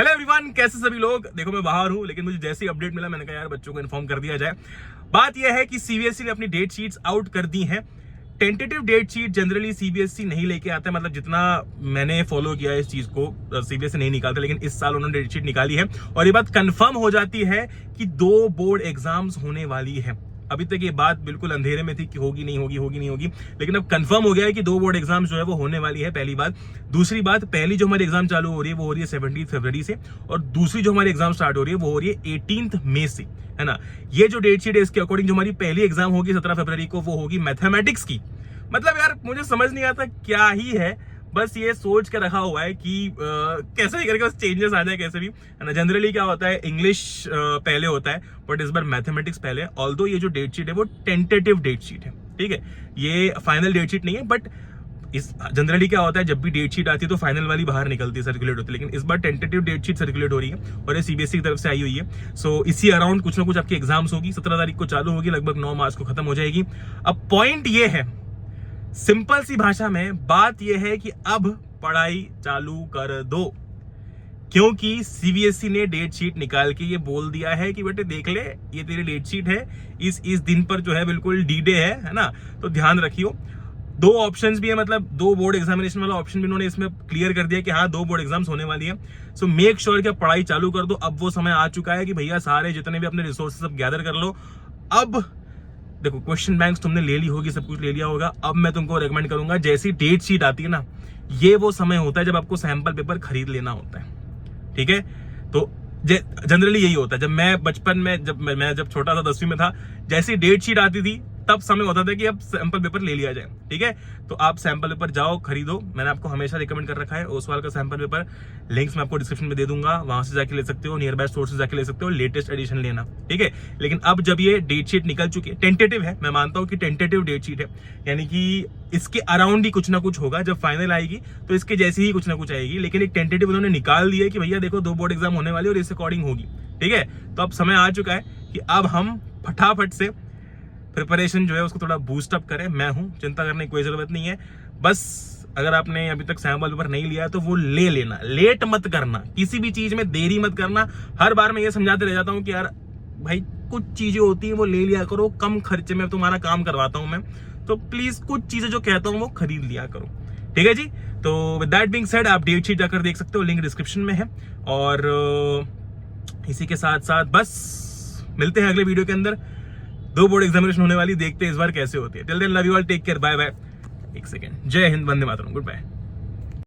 Hello everyone, कैसे सभी लोग। देखो मैं बाहर हूं, लेकिन मुझे जैसे ही अपडेट मिला मैंने कहा यार बच्चों को इन्फॉर्म कर दिया जाए। बात यह है कि सीबीएसई ने अपनी डेट शीट्स आउट कर दी हैं। Tentative date sheet generally CBSE नहीं लेके आता है, मतलब जितना मैंने फॉलो किया इस चीज को, सीबीएसई नहीं निकालता, लेकिन इस साल उन्होंने डेट शीट निकाली है और ये बात कंफर्म हो जाती है कि 2 बोर्ड एग्जाम्स होने वाली है। अभी तक ये बात बिल्कुल अंधेरे में थी कि होगी नहीं होगी, लेकिन अब कंफर्म हो गया है कि 2 बोर्ड एग्जाम जो है वो होने वाली है। पहली बात। दूसरी बात, पहली जो हमारी एग्जाम चालू हो रही है वो हो रही है 17 फरवरी से, और दूसरी जो हमारी एग्जाम स्टार्ट हो रही है वो हो रही है 18 मई से, है ना। ये जो डेट शीट है इसके अकॉर्डिंग जो हमारी पहली एग्जाम होगी 17 फरवरी को, वो होगी मैथमेटिक्स की। मतलब यार मुझे समझ नहीं आता क्या ही है, बस ये सोच के रखा हुआ है कि कैसे भी करके बस चेंजेस आ जाए कैसे भी, है ना। जनरली क्या होता है, इंग्लिश पहले होता है, बट इस बार मैथमेटिक्स पहले है। ऑल्दो ये जो डेट शीट है वो टेंटेटिव डेट शीट है, ठीक है, ये फाइनल डेट शीट नहीं है। बट इस जनरली क्या होता है, जब भी डेट शीट आती है तो फाइनल वाली बाहर निकलती है, सर्कुलेट होती है, लेकिन इस बार टेंटेटिव डेट शीट सर्कुलेट हो रही है और ये सीबीएसई की तरफ से आई हुई है। सो इसी अराउंड कुछ ना कुछ आपकी एग्जाम्स होगी। 17 तारीख को चालू होगी, लगभग 9 मार्च को खत्म हो जाएगी। अब पॉइंट ये है, सिंपल सी भाषा में बात यह है कि अब पढ़ाई चालू कर दो, क्योंकि सीबीएसई ने डेट शीट निकाल के ये बोल दिया है कि बेटे देख ले, ये तेरी डेट शीट है, इस दिन पर जो है बिल्कुल डी डे है ना, तो ध्यान रखियो। 2 ऑप्शंस भी है, मतलब 2 बोर्ड एग्जामिनेशन वाला ऑप्शन भी इन्होंने इसमें क्लियर कर दिया कि हाँ 2 बोर्ड एग्जाम्स होने वाली है। सो मेक श्योर कि पढ़ाई चालू कर दो। अब वो समय आ चुका है कि भैया सारे जितने भी अपने रिसोर्सेज सब गैदर कर लो। अब देखो क्वेश्चन बैंक्स तुमने ले ली होगी, सब कुछ ले लिया होगा। अब मैं तुमको रेकमेंड करूंगा, जैसी डेट शीट आती है ना, ये वो समय होता है जब आपको सैंपल पेपर खरीद लेना होता है, ठीक है। तो जनरली यही होता है। जब मैं बचपन में जब छोटा था 10वीं में था, जैसी डेट शीट आती थी तब समय होता था कि अब सैंपल पेपर ले लिया जाए, ठीक है। तो आप सैंपल पेपर जाओ खरीदो, मैंने आपको हमेशा रिकमेंड कर रखा है। ओसवाल का सैंपल पेपर लिंक्स मैं आपको डिस्क्रिप्शन में दे दूंगा, वहां से जाके ले सकते हो, नियर बाय स्टोर से जाके ले सकते हो, लेटेस्ट एडिशन लेना, ठीक है। लेकिन अब जब ये डेट शीट निकल चुकी है, टेंटेटिव है, मैं मानता हूं कि टेंटेटिव डेट शीट है, यानी कि इसके अराउंड ही कुछ ना कुछ होगा। जब फाइनल आएगी तो इसके जैसी ही कुछ ना कुछ आएगी, लेकिन एक टेंटेटिव उन्होंने निकाल दिया कि भैया देखो 2 बोर्ड एग्जाम होने वाली और इस अकॉर्डिंग होगी, ठीक है। तो अब समय आ चुका है कि अब हम फटाफट से प्रिपरेशन जो है उसको थोड़ा बूस्ट अप करें। मैं हूं, चिंता करने की कोई जरूरत नहीं है। बस अगर आपने अभी तक सैंपल पेपर नहीं लिया है तो वो ले लेना, लेट मत करना, किसी भी चीज में देरी मत करना। हर बार मैं ये समझाते रह जाता हूं कि यार भाई कुछ चीजें होती हैं वो ले लिया करो, कम खर्चे में तुम्हारा काम करवाता हूं मैं, तो प्लीज कुछ चीजें जो कहता हूं वो खरीद लिया करो, ठीक है जी। तो विद दैट बीइंग सेड, आप डेट शीट जाकर देख सकते हो, लिंक डिस्क्रिप्शन में है। और इसी के साथ साथ बस मिलते हैं अगले वीडियो के अंदर। 2 बोर्ड एग्जामिनेशन होने वाली, देखते हैं इस बार कैसे होती है। Till then love you all, take care, bye bye. एक सेकेंड, जय हिंद, वंदे मातरम, गुड बाय।